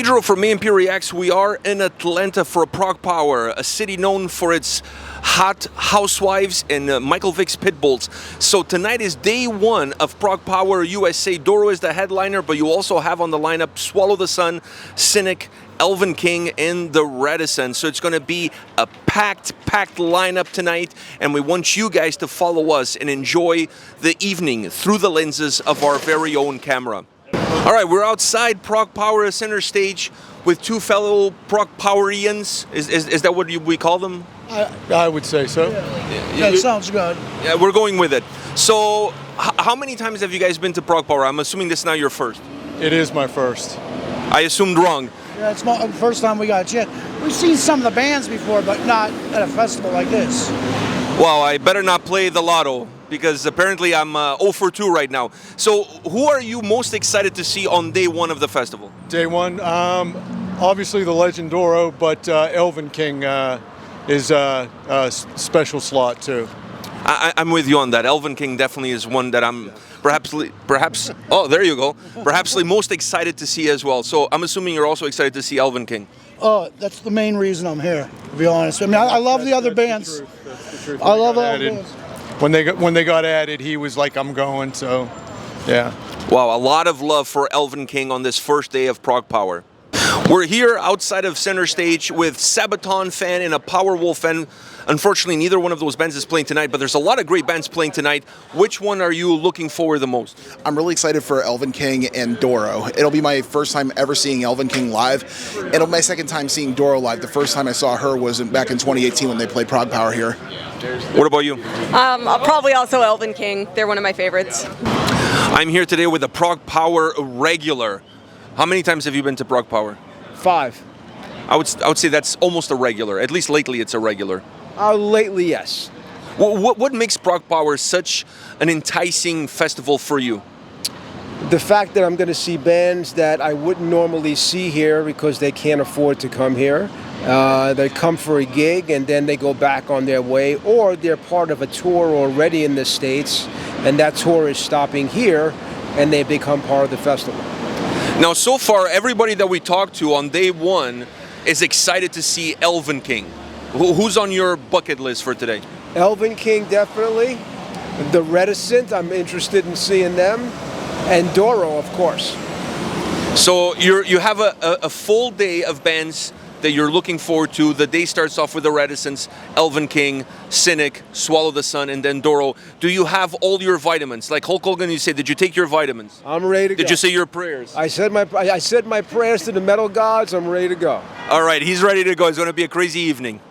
Pedro from A&P-Reacts. We are in Atlanta for ProgPower, a city known for its hot housewives and Michael Vick's pit bulls. So tonight is day one of ProgPower USA. Doro is the headliner, but you also have on the lineup Swallow the Sun, Cynic, Elvenking, and the Reticent. So it's going to be a packed lineup tonight, and we want you guys to follow us and enjoy the evening through the lenses of our very own camera. All right, we're outside ProgPower center stage with two fellow ProgPowerians. Is that what we call them? I would say so. Yeah, it sounds good. Yeah, we're going with it. So, how many times have you guys been to ProgPower? I'm assuming this is not your first. It is my first. I assumed wrong. Yeah, it's the first time we got a chance. We've seen some of the bands before, but not at a festival like this. Well, I better not play the lotto, because apparently I'm 0 for 2 right now. So, who are you most excited to see on day one of the festival? Day one, obviously the legend Doro, but Elvenking is a special slot too. I'm with you on that. Elvenking definitely is one that I'm perhaps oh, there you go. Perhaps most excited to see as well. So I'm assuming you're also excited to see Elvenking. Oh, that's the main reason I'm here, to be honest. I mean, I love the other bands. I love all the bands. When they got added, he was like, I'm going, so yeah. Wow, a lot of love for Elvenking on this first day of ProgPower. We're here outside of center stage with Sabaton fan and a Powerwolf fan. Unfortunately, neither one of those bands is playing tonight, but there's a lot of great bands playing tonight. Which one are you looking forward the most? I'm really excited for Elvenking and Doro. It'll be my first time ever seeing Elvenking live. It'll be my second time seeing Doro live. The first time I saw her was back in 2018 when they played ProgPower here. What about you? Probably also Elvenking. They're one of my favorites. I'm here today with a ProgPower regular. How many times have you been to ProgPower? 5. I would say that's almost a regular. At least lately it's a regular. Lately, yes. What makes ProgPower such an enticing festival for you? The fact that I'm going to see bands that I wouldn't normally see here because they can't afford to come here. They come for a gig and then they go back on their way, or they're part of a tour already in the States and that tour is stopping here and they become part of the festival. Now, so far, everybody that we talked to on day one is excited to see Elvenking. Who's on your bucket list for today? Elvenking, definitely. The Reticent, I'm interested in seeing them. And Doro, of course. So you have a full day of bands that you're looking forward to. The day starts off with the Reticents, Elvenking, Cynic, Swallow the Sun, and then Doro. Do you have all your vitamins? Like Hulk Hogan, you say, did you take your vitamins? I'm ready to go. Did you say your prayers? I said my prayers to the metal gods. I'm ready to go. All right, he's ready to go. It's going to be a crazy evening.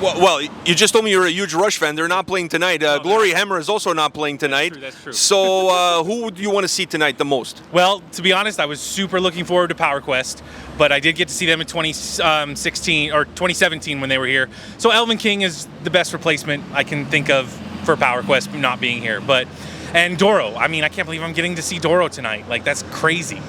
Well, you just told me you're a huge Rush fan. They're not playing tonight. Glory Hammer is also not playing tonight. That's true. So who do you want to see tonight the most? Well, to be honest, I was super looking forward to Power Quest, but I did get to see them in 2016 or 2017 when they were here. So Elvenking is the best replacement I can think of for Power Quest not being here. And Doro. I mean, I can't believe I'm getting to see Doro tonight. Like, that's crazy.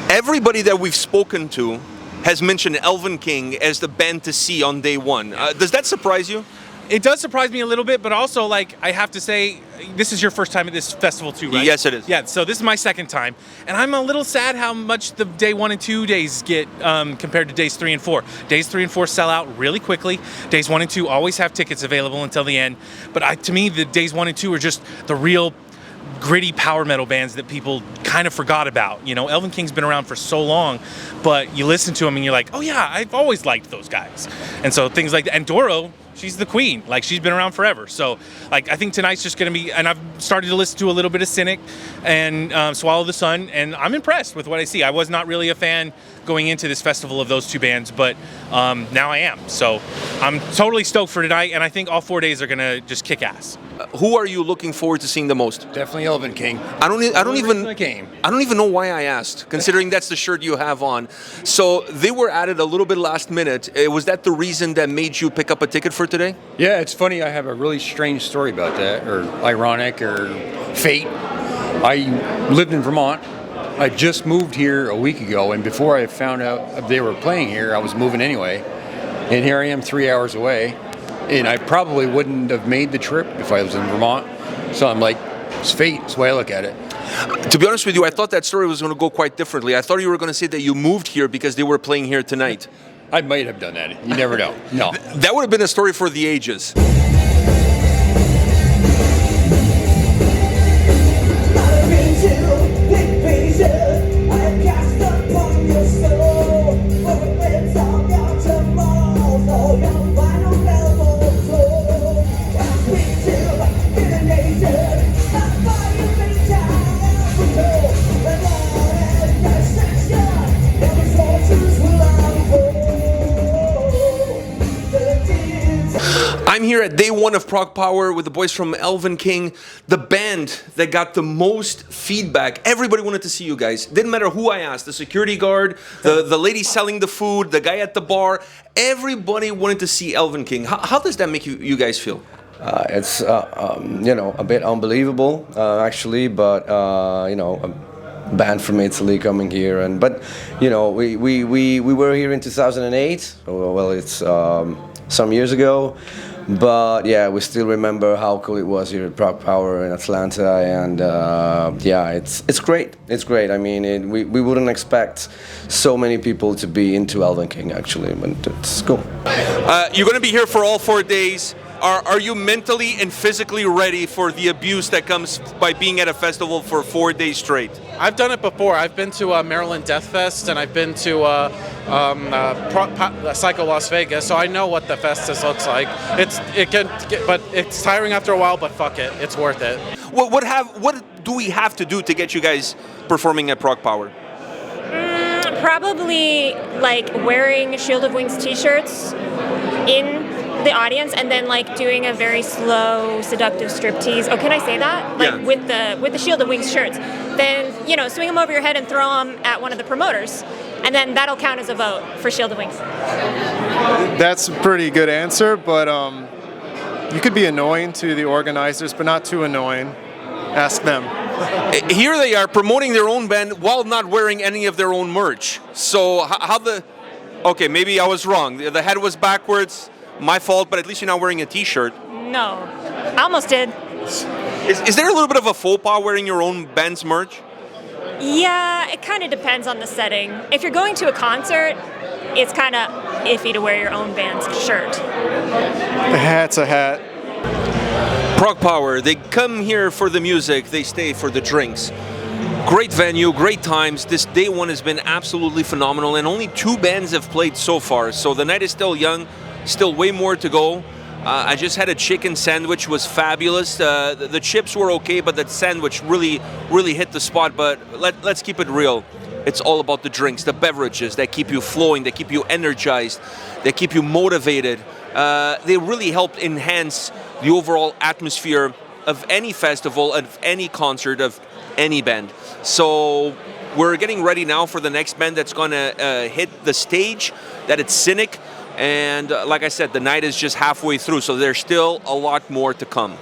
Everybody that we've spoken to has mentioned Elvenking as the band to see on day one. Does that surprise you? It does surprise me a little bit, but also, like, I have to say, this is your first time at this festival too, right? Yes, it is. Yeah, so this is my second time, and I'm a little sad how much the day 1 and 2 days get compared to days 3 and 4. Days 3 and 4 sell out really quickly. Days 1 and 2 always have tickets available until the end, but to me, the days 1 and 2 are just the real gritty power metal bands that people kind of forgot about. You know, Elvenking's been around for so long, but you listen to them and you're like, oh yeah, I've always liked those guys. And so things like that. And Doro, she's the queen. Like, she's been around forever. So, like, I think tonight's just going to be, and I've started to listen to a little bit of Cynic and Swallow the Sun, and I'm impressed with what I see. I was not really a fan going into this festival of those two bands, but now I am. So I'm totally stoked for tonight, and I think all 4 days are going to just kick ass. Who are you looking forward to seeing the most? Definitely Elvenking. I don't even know why I asked, considering that's the shirt you have on. So they were added a little bit last minute. Was that the reason that made you pick up a ticket for today? Yeah, it's funny. I have a really strange story about that, or ironic, or fate. I lived in Vermont. I just moved here a week ago, and before I found out they were playing here, I was moving anyway. And here I am 3 hours away. And I probably wouldn't have made the trip if I was in Vermont. So I'm like, it's fate. That's the way I look at it. To be honest with you, I thought that story was going to go quite differently. I thought you were going to say that you moved here because they were playing here tonight. I might have done that. You never know. No. That would have been a story for the ages. I'm here at day one of ProgPower with the boys from Elvenking, the band that got the most feedback. Everybody wanted to see you guys. Didn't matter who I asked, the security guard, the lady selling the food, the guy at the bar. Everybody wanted to see Elvenking. How does that make you guys feel? It's you know, a bit unbelievable actually, but you know, a band from Italy coming here, but you know, we were here in 2008. Well, it's some years ago. But yeah, we still remember how cool it was here at ProgPower in Atlanta, and yeah, it's great. It's great. I mean, we wouldn't expect so many people to be into Elvenking actually, but it's cool. You're going to be here for all 4 days. Are you mentally and physically ready for the abuse that comes by being at a festival for 4 days straight? I've done it before. I've been to Maryland Death Fest, and I've been to Psycho Las Vegas, so I know what the Festus looks like. But it's tiring after a while. But fuck it, it's worth it. What do we have to do to get you guys performing at ProgPower? Probably like wearing Shield of Wings t-shirts in the audience, and then like doing a very slow, seductive striptease. Oh, can I say that? Like yeah. with the Shield of Wings shirts. Then, you know, swing them over your head and throw them at one of the promoters, and then that'll count as a vote for Shield of Wings. That's a pretty good answer, but you could be annoying to the organizers, but not too annoying. Ask them. Here they are promoting their own band while not wearing any of their own merch. So okay, maybe I was wrong. The head was backwards. My fault, but at least you're not wearing a t-shirt. No, I almost did. Is there a little bit of a faux pas wearing your own band's merch? Yeah, it kind of depends on the setting. If you're going to a concert, it's kind of iffy to wear your own band's shirt. A hat's a hat. ProgPower, they come here for the music, they stay for the drinks. Great venue, great times. This day one has been absolutely phenomenal, and only 2 bands have played so far, so the night is still young. Still way more to go. I just had a chicken sandwich, was fabulous. The chips were okay, but the sandwich really hit the spot. But let's keep it real. It's all about the drinks, the beverages that keep you flowing, that keep you energized, that keep you motivated. They really help enhance the overall atmosphere of any festival, of any concert, of any band. So we're getting ready now for the next band that's gonna hit the stage. That it's Cynic. And like I said, the night is just halfway through, so there's still a lot more to come.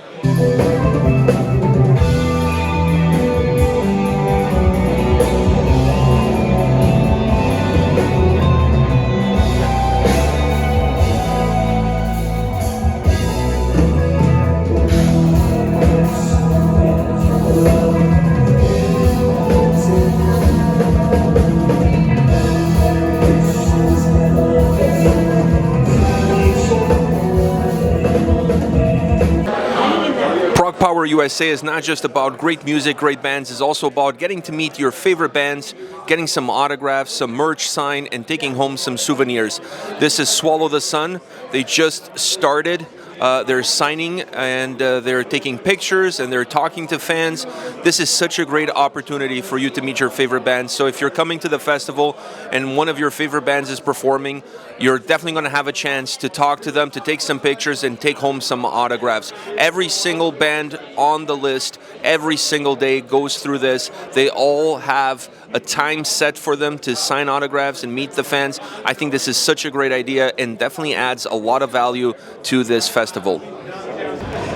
ProgPower USA is not just about great music, great bands, it's also about getting to meet your favorite bands, getting some autographs, some merch signed, and taking home some souvenirs. This is Swallow the Sun. They just started. They're signing and they're taking pictures and they're talking to fans. This is such a great opportunity for you to meet your favorite bands. So if you're coming to the festival and one of your favorite bands is performing, you're definitely going to have a chance to talk to them, to take some pictures and take home some autographs. Every single band on the list, every single day goes through this. They all have a time set for them to sign autographs and meet the fans. I think this is such a great idea and definitely adds a lot of value to this festival.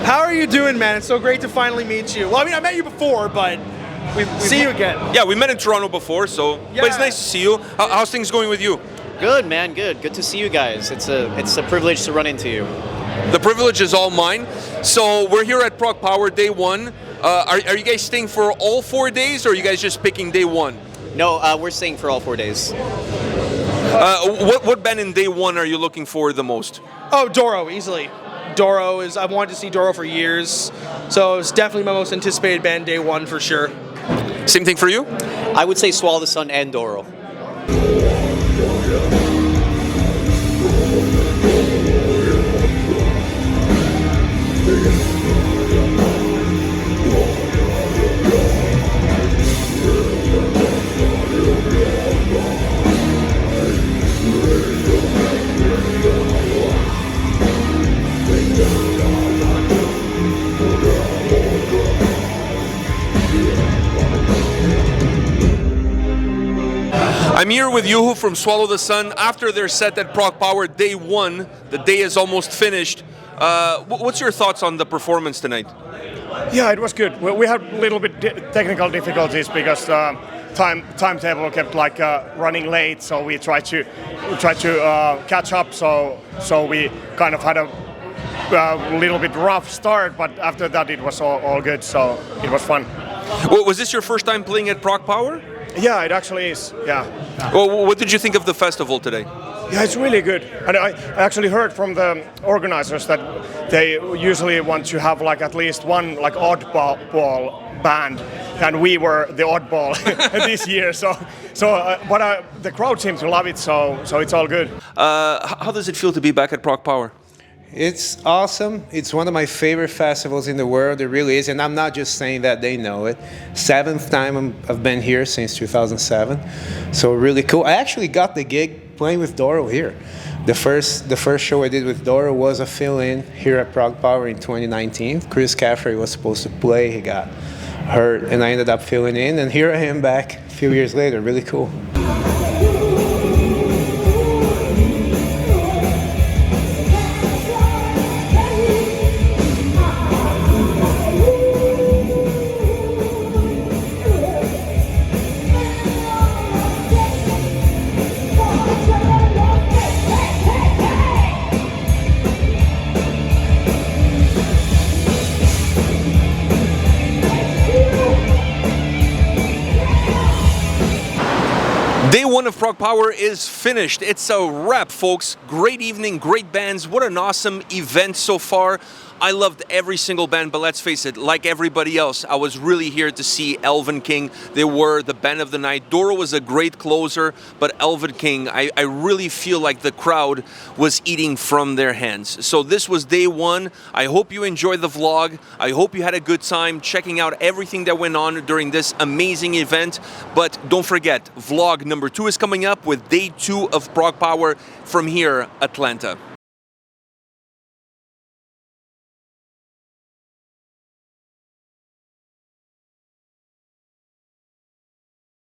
How are you doing, man? It's so great to finally meet you. Well, I mean, I met you before, but we see you again. Yeah, we met in Toronto before, so yeah. But it's nice to see you. How's things going with you? Good, man. Good. Good to see you guys. It's a privilege to run into you. The privilege is all mine. So we're here at ProgPower Day 1. Are you guys staying for all 4 days, or are you guys just picking Day 1? No, we're staying for all 4 days. What band in Day 1 are you looking for the most? Oh, Doro, easily. Doro is, I've wanted to see Doro for years, so it's definitely my most anticipated band Day 1 for sure. Same thing for you? I would say Swallow the Sun and Doro. I'm here with Juho from Swallow the Sun. After their set at ProgPower Day 1, the day is almost finished. What's your thoughts on the performance tonight? Yeah, it was good. We had a little bit technical difficulties because timetable kept like running late, so we tried to catch up. So we kind of had a little bit rough start, but after that it was all good. So it was fun. Well, was this your first time playing at ProgPower? Yeah, it actually is. Yeah. Well, what did you think of the festival today? Yeah, it's really good. And I actually heard from the organizers that they usually want to have like at least one like oddball band, and we were the oddball this year. But the crowd seemed to love it, so it's all good. How does it feel to be back at ProgPower? It's awesome. It's one of my favorite festivals in the world. It really is, and I'm not just saying that, they know it. 7th time I've been here since 2007, so really cool. I actually got the gig playing with Doro here. The first show I did with Doro was a fill-in here at ProgPower in 2019. Chris Caffrey was supposed to play. He got hurt, and I ended up filling in, and here I am back a few years later. Really cool. Day 1 of ProgPower is finished. It's a wrap, folks. Great evening, great bands. What an awesome event so far. I loved every single band, but let's face it, like everybody else, I was really here to see Elvenking. They were the band of the night. Doro was a great closer, but Elvenking, I really feel like the crowd was eating from their hands. So this was Day 1. I hope you enjoyed the vlog. I hope you had a good time checking out everything that went on during this amazing event. But don't forget, vlog number 2 is coming up with Day 2 of ProgPower from here, Atlanta.